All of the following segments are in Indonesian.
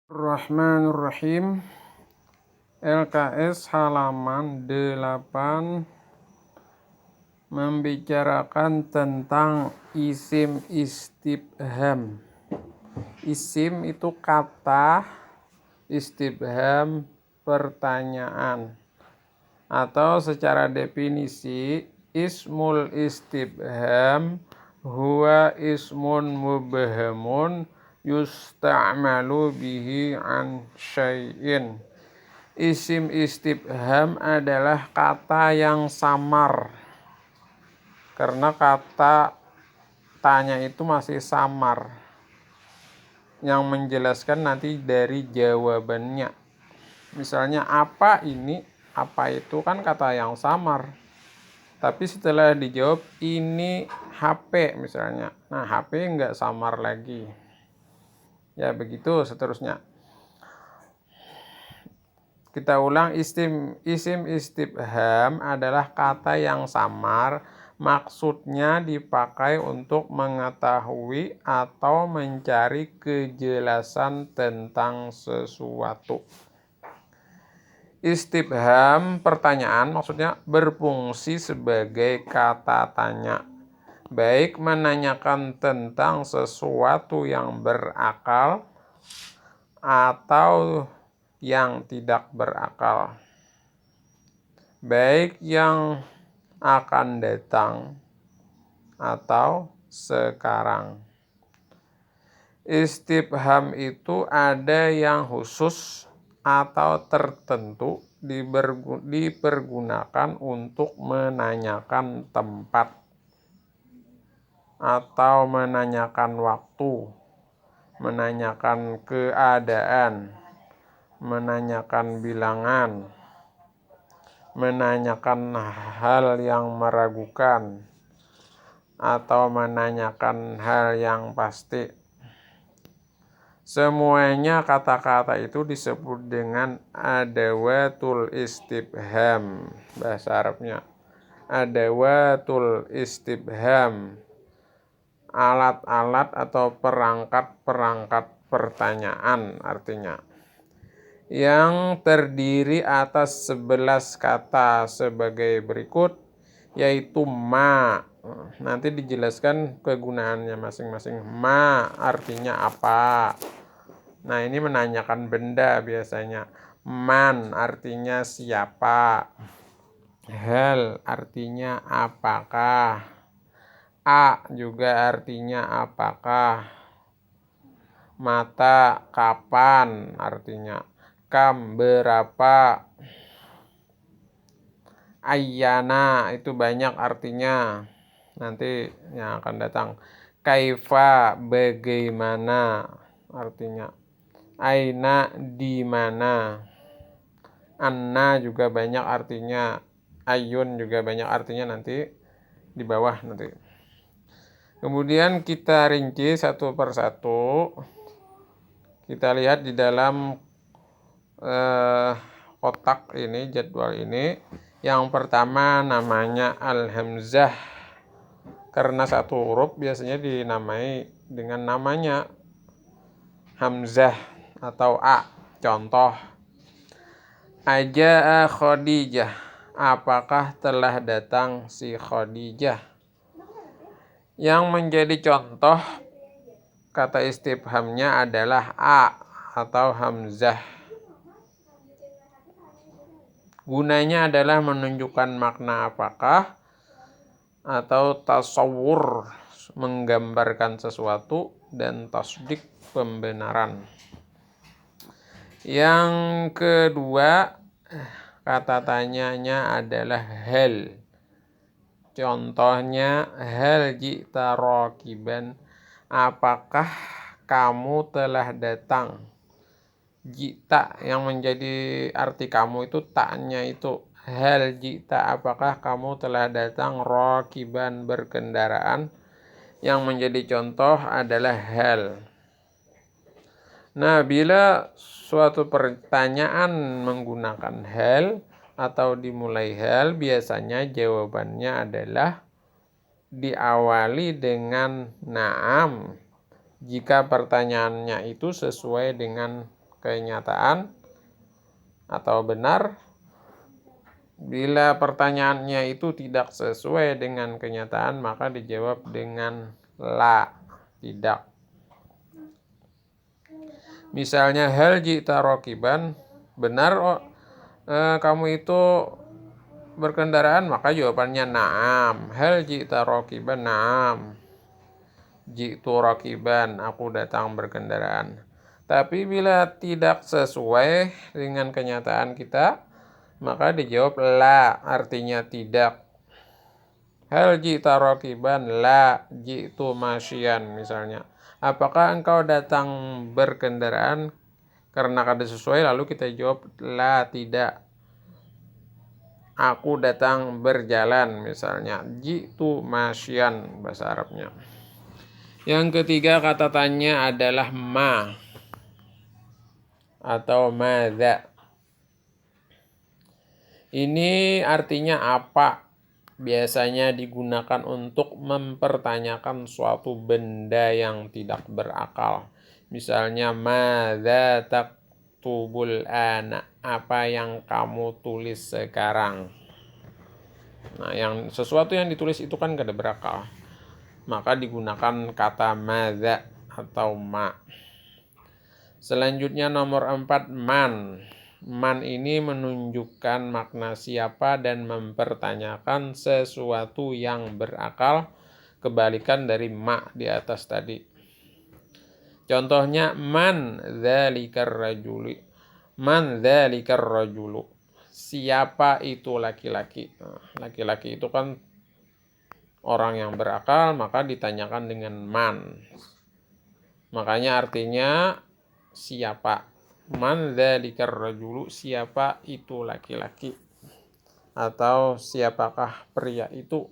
Bismillahirrahmanirrahim. LKS halaman 8 membicarakan tentang isim istifham. Isim itu kata, istifham pertanyaan. Atau secara definisi, ismul istifham huwa ismun mubhamun yusta'malu bihi an syai'in. Isim istifham adalah kata yang samar, karena kata tanya itu masih samar, yang menjelaskan nanti dari jawabannya. Misalnya apa ini, apa itu kan kata yang samar, tapi setelah dijawab ini HP misalnya, nah HP nggak samar lagi, ya begitu seterusnya. Kita ulang, isim istifham adalah kata yang samar, maksudnya dipakai untuk mengetahui atau mencari kejelasan tentang sesuatu. Istifham pertanyaan maksudnya berfungsi sebagai kata tanya, baik menanyakan tentang sesuatu yang berakal atau yang tidak berakal, baik yang akan datang atau sekarang. Istifham itu ada yang khusus atau tertentu dipergunakan untuk menanyakan tempat atau menanyakan waktu, menanyakan keadaan, menanyakan bilangan, menanyakan hal yang meragukan, atau menanyakan hal yang pasti. Semuanya kata-kata itu disebut dengan adawatul istifham. Bahasa Arabnya adawatul istifham, alat-alat atau perangkat-perangkat pertanyaan artinya, yang terdiri atas 11 kata sebagai berikut, yaitu ma. Nanti dijelaskan kegunaannya masing-masing. Ma artinya apa? Nah, ini menanyakan benda biasanya. Man artinya siapa. Hal artinya apakah. A juga artinya apakah. Mata kapan artinya. Kam berapa. Ayyana itu banyak artinya, nanti yang akan datang. Kaifa bagaimana artinya. Aina di mana. Anna juga banyak artinya. Ayun juga banyak artinya, nanti di bawah nanti. Kemudian kita rinci satu persatu. Kita lihat di dalam kotak ini, jadwal ini. Yang pertama namanya al-hamzah, karena satu huruf biasanya dinamai dengan namanya hamzah atau a. Contoh, Ajaa Khadijah, apakah telah datang si Khadijah. Yang menjadi contoh kata istifhamnya adalah a atau hamzah. Gunanya adalah menunjukkan makna apakah atau tasawur, menggambarkan sesuatu, dan tasdik, pembenaran. Yang kedua, kata tanyanya adalah hal. Contohnya, hal ji'ta rakiban, apakah kamu telah datang. Ji'ta yang menjadi arti kamu itu taknya itu. Hal ji'ta, apakah kamu telah datang, rakiban berkendaraan, yang menjadi contoh adalah hal. Nah, bila suatu pertanyaan menggunakan hal atau dimulai hal, biasanya jawabannya adalah diawali dengan na'am jika pertanyaannya itu sesuai dengan kenyataan atau benar. Bila pertanyaannya itu tidak sesuai dengan kenyataan, maka dijawab dengan la, tidak. Misalnya hal ji'ta rakiban, benar kamu itu berkendaraan, maka jawabannya na'am. Hal ji'ta rakiban, na'am. Ji'tu rakiban, aku datang berkendaraan. Tapi bila tidak sesuai dengan kenyataan kita, maka dijawab la, artinya tidak. Hal ji'ta rakiban, la ji'tu masyian, misalnya. Apakah engkau datang berkendaraan? Karena kada sesuai, lalu kita jawab la, tidak. Aku datang berjalan, misalnya. Ji'tu masyian, bahasa Arabnya. Yang ketiga kata tanya adalah ma atau madza. Ini artinya apa? Biasanya digunakan untuk mempertanyakan suatu benda yang tidak berakal. Misalnya madza taktubul ana, apa yang kamu tulis sekarang. Nah, yang sesuatu yang ditulis itu kan kada berakal. Maka digunakan kata madza atau ma. Selanjutnya nomor 4, man. Man ini menunjukkan makna siapa dan mempertanyakan sesuatu yang berakal, kebalikan dari ma di atas tadi. Contohnya man dzalikar rajuli. Man dzalikar rajulu. Siapa itu laki-laki? Laki-laki itu kan orang yang berakal, maka ditanyakan dengan man. Makanya artinya siapa. Man dzalikar rajulu, siapa itu laki-laki, atau siapakah pria itu.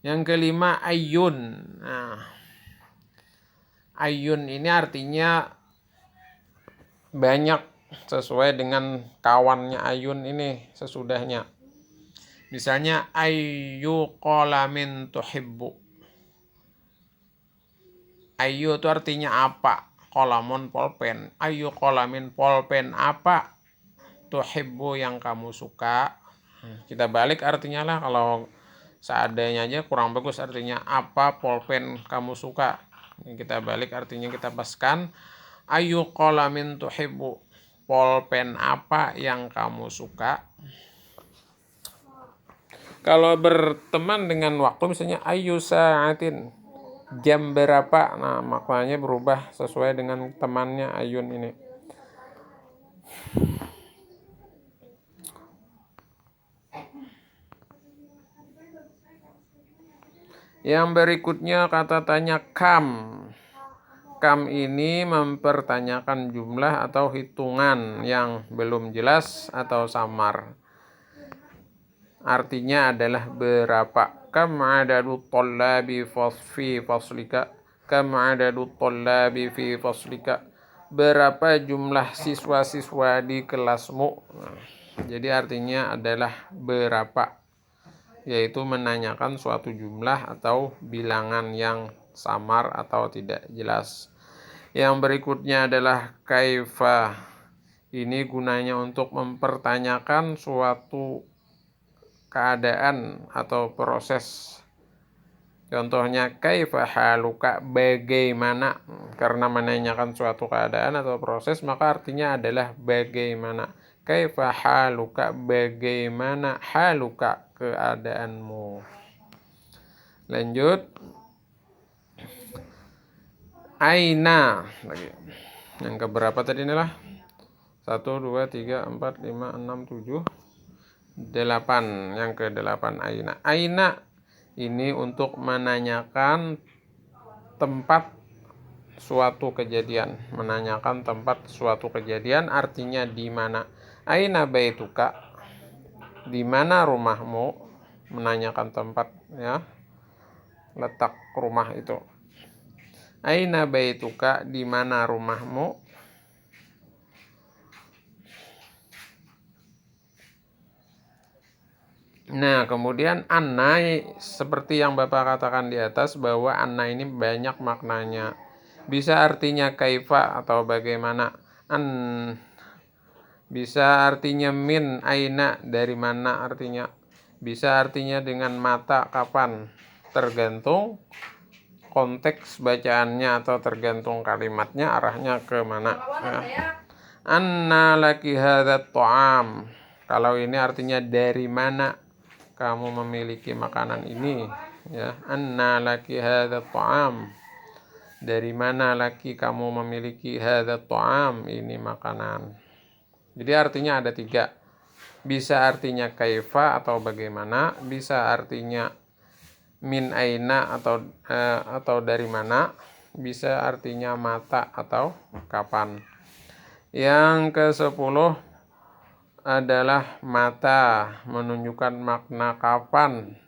Yang kelima ayyun. Nah, ayyun ini artinya banyak, sesuai dengan kawannya ayun ini sesudahnya. Misalnya ayyu qalamin tuhibbu. Ayyu itu artinya apa? Qalamun pulpen. Ayyu qalamin, pulpen apa? Tuhibbu, yang kamu suka. Kita balik artinya lah, kalau seadanya aja kurang bagus artinya apa pulpen kamu suka. Kita balik artinya, kita paskan ayyu qalamin tuhibbu, pulpen apa yang kamu suka. Kalau berteman dengan waktu, misalnya ayyu sa'atin, jam berapa. Nah, maknanya berubah sesuai dengan temannya ayun ini. Yang berikutnya kata tanya kam. Kam ini mempertanyakan jumlah atau hitungan yang belum jelas atau samar. Artinya adalah berapa. Kam adadu thallabi fi faslika. Kam adadu thallabi fi faslika. Berapa jumlah siswa-siswa di kelasmu. Jadi artinya adalah berapa, yaitu menanyakan suatu jumlah atau bilangan yang samar atau tidak jelas. Yang berikutnya adalah kaifa. Ini gunanya untuk mempertanyakan suatu keadaan atau proses. Contohnya kaifa haluka, bagaimana. Karena menanyakan suatu keadaan atau proses, maka artinya adalah bagaimana. Kaifa haluka, bagaimana haluka, keadaanmu. Lanjut. Aina lagi. Yang keberapa tadi inilah? 1, 2, 3, 4, 5, 6, 7, 8. Yang ke-8 aina. Aina ini untuk menanyakan tempat suatu kejadian. Menanyakan tempat suatu kejadian artinya di mana. Aina baituka, di mana rumahmu. Menanyakan tempat, ya, letak rumah itu. Aina baituka, di mana rumahmu. Nah, kemudian anna, seperti yang Bapak katakan di atas, bahwa anna ini banyak maknanya. bisa artinya kaifa atau bagaimana, an bisa artinya min, aina dari mana artinya, bisa artinya dengan mata kapan, tergantung konteks bacaannya atau tergantung kalimatnya arahnya ke mana ya. Anna laki hadzat ta'am, kalau ini artinya dari mana kamu memiliki makanan ini ya. Anna laki hadzat ta'am, dari mana laki kamu memiliki hadzat ta'am, ini makanan. Jadi artinya ada 3. Bisa artinya kaifa atau bagaimana, bisa artinya min aina atau dari mana, bisa artinya mata atau kapan. Yang ke-10 adalah mata, menunjukkan makna kapan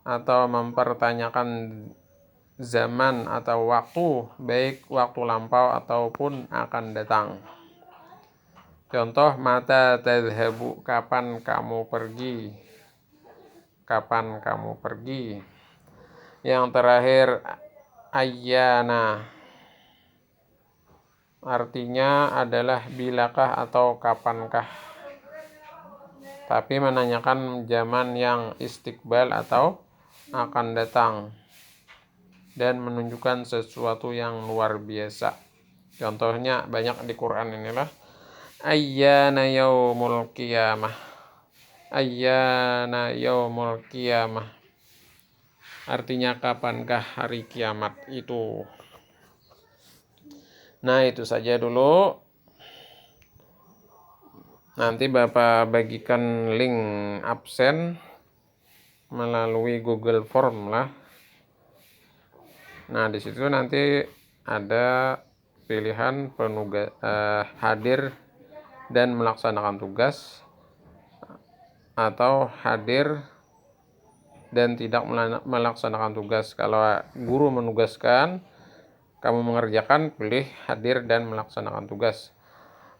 atau mempertanyakan zaman atau waktu, baik waktu lampau ataupun akan datang. Contoh, mata tadhhabu, kapan kamu pergi, kapan kamu pergi. Yang terakhir, ayyana, artinya adalah bilakah atau kapankah, tapi menanyakan zaman yang istiqbal atau akan datang dan menunjukkan sesuatu yang luar biasa. Contohnya banyak di Quran inilah, ayyana yaumul qiyamah, ayyana yaumul qiyamah, artinya kapankah hari kiamat itu. Nah, itu saja dulu. Nanti Bapak bagikan link absen melalui Google Form lah. Nah, di situ nanti ada pilihan hadir dan melaksanakan tugas, atau hadir dan tidak melaksanakan tugas. Kalau guru menugaskan, kamu mengerjakan, pilih hadir dan melaksanakan tugas.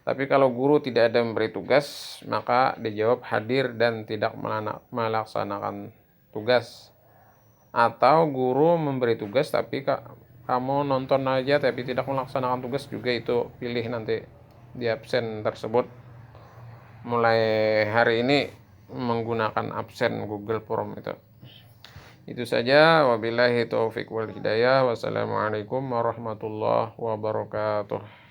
Tapi kalau guru tidak ada memberi tugas, maka dijawab hadir dan tidak melaksanakan tugas. Atau guru memberi tugas tapi kamu nonton aja tapi tidak melaksanakan tugas, juga itu pilih nanti di absen tersebut. Mulai hari ini menggunakan absen Google Form itu. Itu saja, wabillahi taufiq wal hidayah. Wassalamualaikum warahmatullahi wabarakatuh.